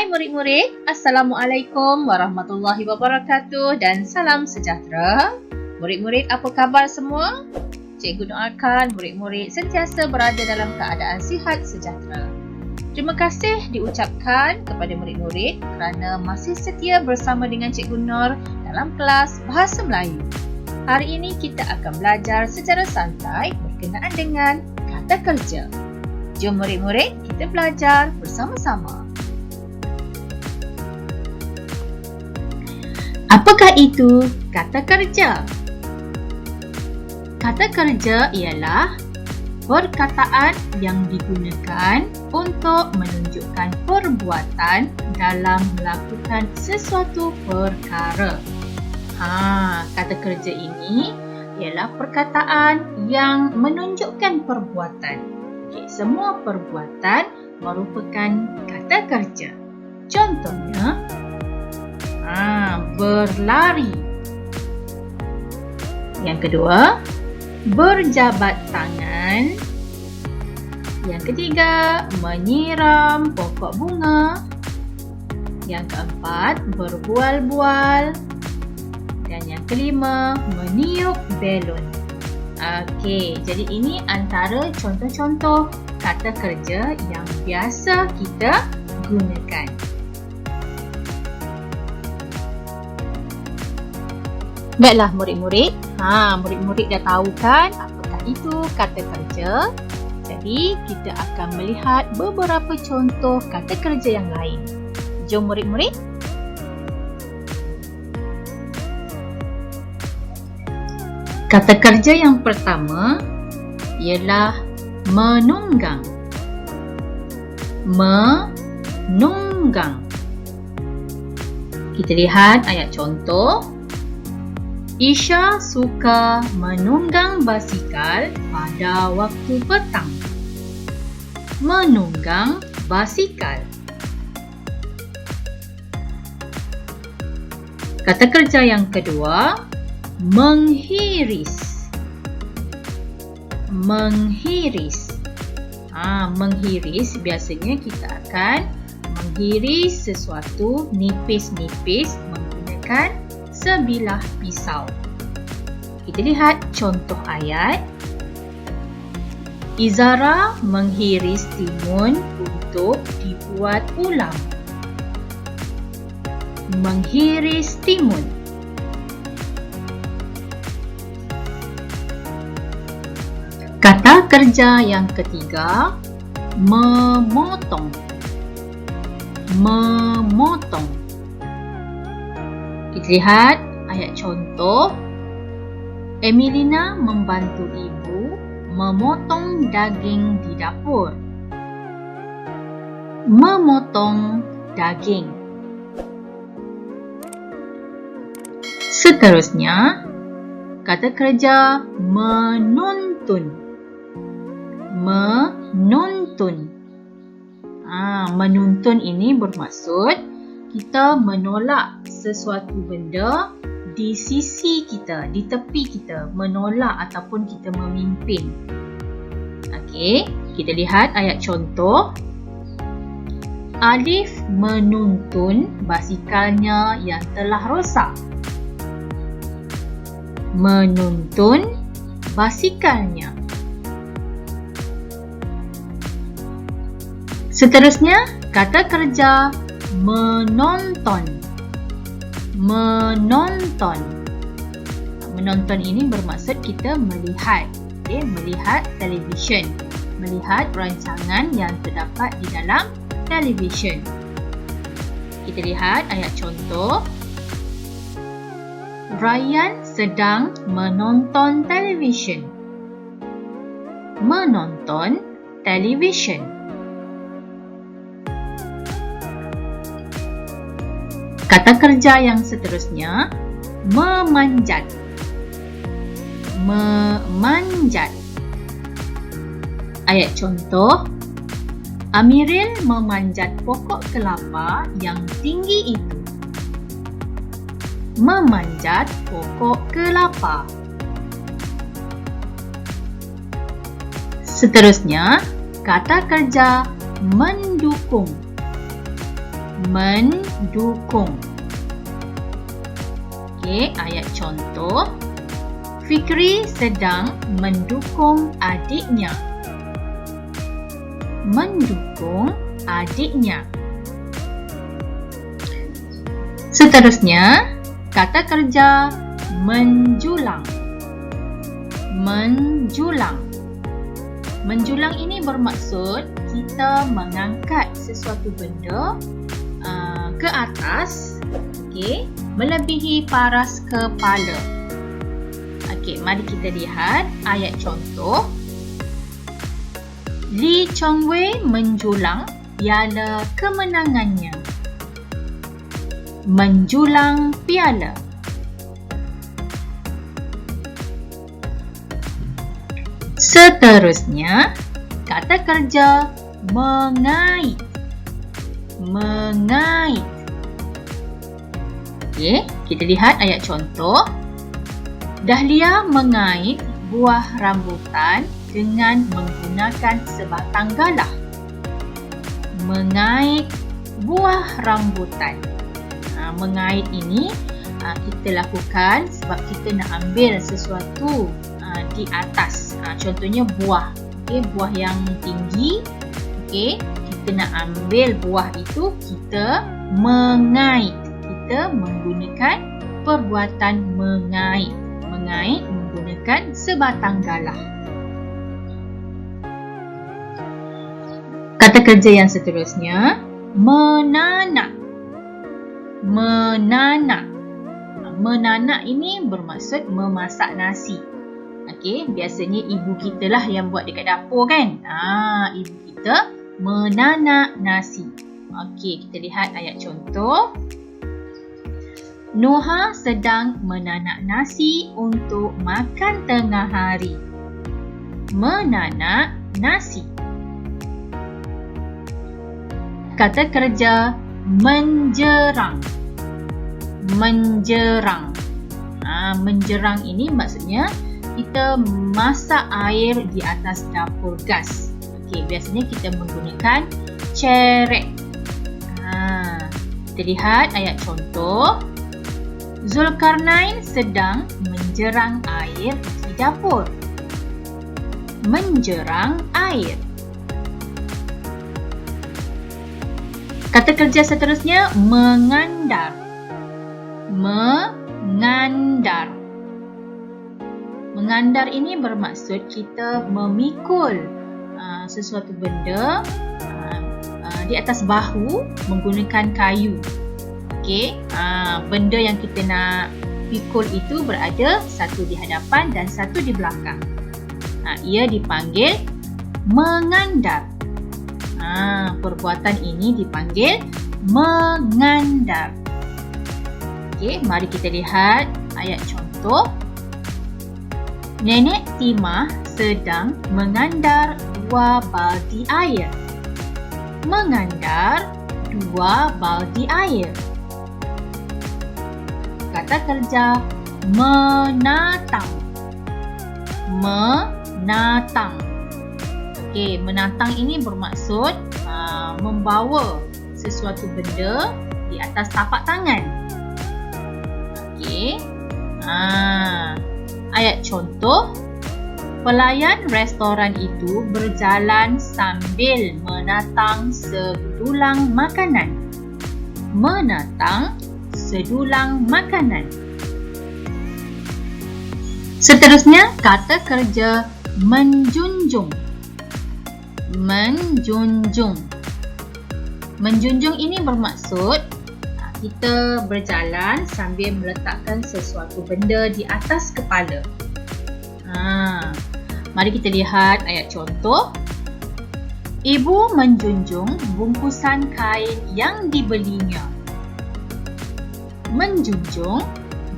murid-murid, Assalamualaikum warahmatullahi wabarakatuh dan salam sejahtera. Murid-murid, apa khabar semua? Cikgu doakan murid-murid sentiasa berada dalam keadaan sihat sejahtera. Terima kasih diucapkan kepada murid-murid kerana masih setia bersama dengan Cikgu Nur dalam kelas Bahasa Melayu. Hari ini kita akan belajar secara santai berkenaan dengan kata kerja. Jom murid-murid, kita belajar bersama-sama. Apakah itu kata kerja? Kata kerja ialah perkataan yang digunakan untuk menunjukkan perbuatan dalam melakukan sesuatu perkara. Kata kerja ini ialah perkataan yang menunjukkan perbuatan. Semua perbuatan merupakan kata kerja. Contohnya, berlari. Yang kedua, berjabat tangan. Yang ketiga, menyiram pokok bunga. Yang keempat, berbual-bual. Dan yang kelima, meniup belon. Okey, jadi ini antara contoh-contoh kata kerja yang biasa kita gunakan. Baiklah murid-murid, murid-murid dah tahu kan apakah itu kata kerja. Jadi kita akan melihat beberapa contoh kata kerja yang lain. Jom murid-murid. Kata kerja yang pertama ialah menunggang. Menunggang. Kita lihat ayat contoh. Isha suka menunggang basikal pada waktu petang. Menunggang basikal. Kata kerja yang kedua, menghiris. Menghiris. Menghiris biasanya kita akan menghiris sesuatu nipis-nipis menggunakan sebilah pisau. Kita lihat contoh ayat. Izara menghiris timun untuk dibuat ulam. Menghiris timun. Kata kerja yang ketiga, memotong. Memotong. Kita lihat ayat contoh. Emilina membantu ibu memotong daging di dapur. Memotong daging. Seterusnya, kata kerja menuntun. Menuntun. Menuntun ini bermaksud kita menolak sesuatu benda di sisi kita, di tepi kita, menolak ataupun kita memimpin. Okey, kita lihat ayat contoh. Alif menuntun basikalnya yang telah rosak. Menuntun basikalnya. Seterusnya, kata kerja menonton. Menonton. Menonton ini bermaksud kita melihat. Melihat televisyen. Melihat rancangan yang terdapat di dalam televisyen. Kita lihat ayat contoh. Ryan sedang menonton televisyen. Menonton televisyen. Kata kerja yang seterusnya, memanjat. Memanjat. Ayat contoh. Amiril memanjat pokok kelapa yang tinggi itu. Memanjat pokok kelapa. Seterusnya, kata kerja mendukung. mendukung. Okey, ayat contoh. Fikri sedang mendukung adiknya. Mendukung adiknya. Seterusnya, kata kerja menjulang. Menjulang. Menjulang ini bermaksud kita mengangkat sesuatu benda ke atas, okey, melebihi paras kepala. Okey, mari kita lihat ayat contoh. Lee Chong Wei menjulang piala kemenangannya. Menjulang piala. Seterusnya, kata kerja mengait. Mengait. Okey, kita lihat ayat contoh. Dahlia mengait buah rambutan dengan menggunakan sebatang galah. Mengait buah rambutan. Mengait ini kita lakukan sebab kita nak ambil sesuatu di atas. Contohnya buah. Okay, buah yang tinggi. Okay, kita nak ambil buah itu, kita mengait. Kita menggunakan perbuatan mengait. Mengait menggunakan sebatang galah. Kata kerja yang seterusnya, menanak. Menanak. Menanak ini bermaksud memasak nasi. Okey, biasanya ibu kita lah yang buat dekat dapur kan. Ibu kita menanak nasi. Okey, kita lihat ayat contoh. Noha sedang menanak nasi untuk makan tengah hari. Menanak nasi. Kata kerja menjerang. Menjerang. Menjerang ini maksudnya kita masak air di atas dapur gas. Okey, biasanya kita menggunakan cerek. Kita lihat ayat contoh. Zulkarnain sedang menjerang air di dapur. Menjerang air. Kata kerja seterusnya mengandar. Mengandar. Mengandar ini bermaksud kita memikul sesuatu benda di atas bahu menggunakan kayu. Okey, benda yang kita nak pikul itu berada satu di hadapan dan satu di belakang. Ia dipanggil mengandar. Perbuatan ini dipanggil mengandar. Okey, mari kita lihat ayat contoh. Nenek Timah sedang mengandar 2 baldi air. Mengandar 2 baldi air. Kata kerja menatang. Menatang. Okey, menatang ini bermaksud membawa sesuatu benda di atas tapak tangan. Okey. Ayat contoh. Pelayan restoran itu berjalan sambil menatang sedulang makanan. Menatang sedulang makanan. Seterusnya, kata kerja menjunjung. Menjunjung. Menjunjung ini bermaksud kita berjalan sambil meletakkan sesuatu benda di atas kepala. Mari kita lihat ayat contoh. Ibu menjunjung bungkusan kain yang dibelinya. Menjunjung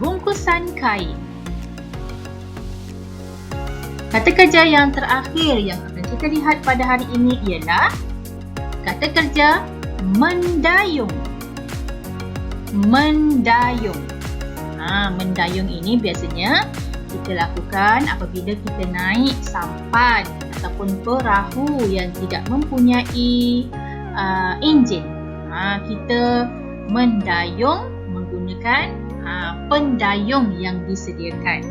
bungkusan kain. Kata kerja yang terakhir yang akan kita lihat pada hari ini ialah kata kerja mendayung. Mendayung. Mendayung ini biasanya kita lakukan apabila kita naik sampan ataupun perahu yang tidak mempunyai enjin. Kita mendayung menggunakan pendayung yang disediakan.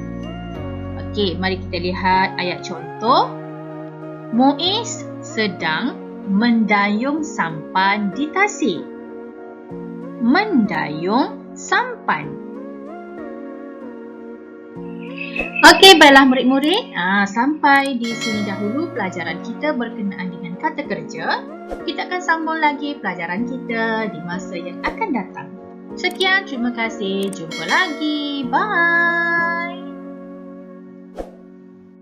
Okey, mari kita lihat ayat contoh. Muiz sedang mendayung sampan di tasik. Mendayung sampan. Okey, baiklah murid-murid. Sampai di sini dahulu pelajaran kita berkenaan dengan kata kerja. Kita akan sambung lagi pelajaran kita di masa yang akan datang. Sekian, terima kasih. Jumpa lagi. Bye.